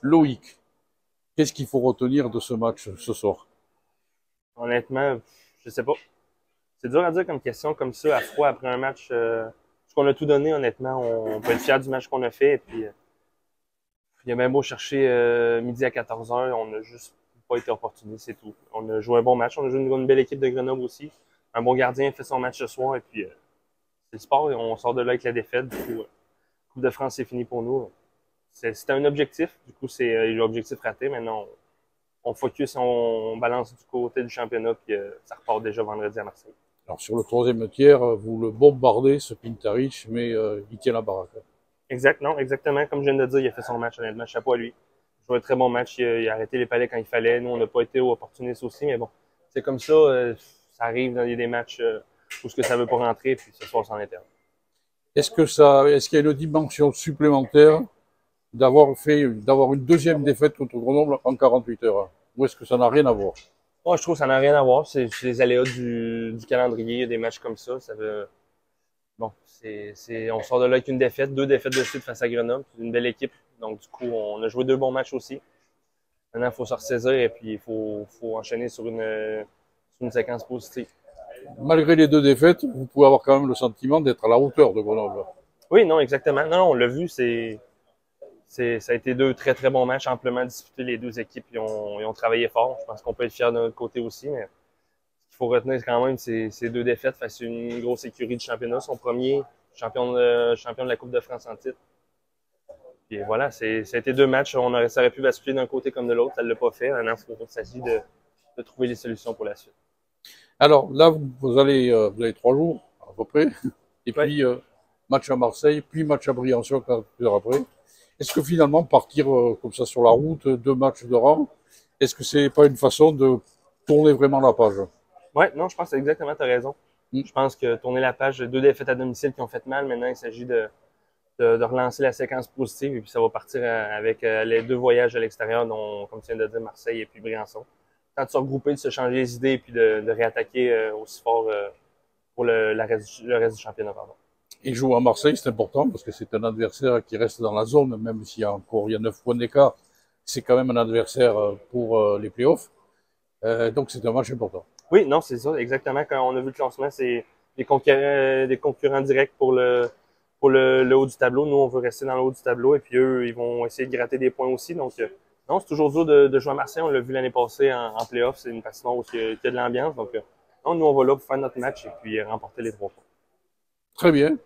Loïc, qu'est-ce qu'il faut retenir de ce match ce soir? Honnêtement, je sais pas. C'est dur à dire comme question, comme ça, à froid, après un match. Parce qu'on a tout donné, honnêtement. On peut être fier du match qu'on a fait. Et puis, il a même beau chercher midi à 14h, on n'a juste pas été opportuniste, c'est tout. On a joué un bon match. On a joué une belle équipe de Grenoble aussi. Un bon gardien fait son match ce soir. Et puis, c'est le sport. Et on sort de là avec la défaite. Du coup, Coupe de France, c'est fini pour nous. C'était un objectif. Du coup, c'est l'objectif raté. Maintenant, on focus, on balance du côté du championnat, puis ça repart déjà vendredi à Marseille. Alors sur le troisième tiers, vous le bombardez, ce Pintaric, mais il tient la baraque. Exact, non, exactement. Comme je viens de dire, il a fait son match, honnêtement. Chapeau à lui. Il a joué un très bon match. Il a arrêté les palais quand il fallait. Nous, on n'a pas été opportunistes aussi, mais bon, c'est comme ça. Ça arrive dans des matchs où ce que ça veut pas rentrer, puis ce soir, c'en est un. Est-ce qu'il y a une dimension supplémentaire d'avoir une deuxième défaite contre Grenoble en 48 heures? Ou est-ce que ça n'a rien à voir? Moi, je trouve que ça n'a rien à voir. C'est les aléas du calendrier. Il y a des matchs comme ça. Ça veut, bon, on sort de là avec une défaite, 2 défaites de suite face à Grenoble. C'est une belle équipe. Donc, du coup, on a joué 2 bons matchs aussi. Maintenant, il faut se ressaisir et puis il faut enchaîner sur une séquence positive. Malgré les deux défaites, vous pouvez avoir quand même le sentiment d'être à la hauteur de Grenoble. Oui, non, exactement. Non, non, on l'a vu, ça a été 2 très bons matchs, amplement disputés. Les 2 équipes, ils ont travaillé fort. Je pense qu'on peut être fiers de notre côté aussi, mais ce qu'il faut retenir quand même, c'est ces 2 défaites face à une grosse écurie du championnat. Son premier champion de la Coupe de France en titre. Puis voilà, ça a été 2 matchs. Ça aurait pu basculer d'un côté comme de l'autre. Ça ne l'a pas fait. Maintenant, il s'agit de trouver les solutions pour la suite. Alors là, vous avez 3 jours à peu près, et Ouais. puis match à Marseille, puis match à Briançon 48 heures après. Est-ce que finalement partir comme ça sur la route, 2 matchs de rang, est-ce que c'est pas une façon de tourner vraiment la page? Ouais, non, je pense que exactement, tu as raison. Hmm. Je pense que tourner la page, 2 défaites à domicile qui ont fait mal, maintenant il s'agit de relancer la séquence positive et puis ça va partir avec les 2 voyages à l'extérieur, dont, comme tu viens de dire, Marseille et puis Briançon. Tant de se regrouper, de se changer les idées et puis de réattaquer aussi fort pour le reste du championnat. Pardon. Et jouer à Marseille, c'est important parce que c'est un adversaire qui reste dans la zone, même il y a 9 points d'écart, c'est quand même un adversaire pour les playoffs. Donc c'est un match important. Oui, non, c'est ça, exactement. Quand on a vu le classement, c'est des concurrents directs pour le haut du tableau. Nous, on veut rester dans le haut du tableau et puis eux, ils vont essayer de gratter des points aussi. Donc, non, c'est toujours dur de jouer à Marseille. On l'a vu l'année passée en playoff. C'est une patinoire où il y a de l'ambiance. Donc, non, nous, on va là pour faire notre match et puis remporter les 3 points. Très bien.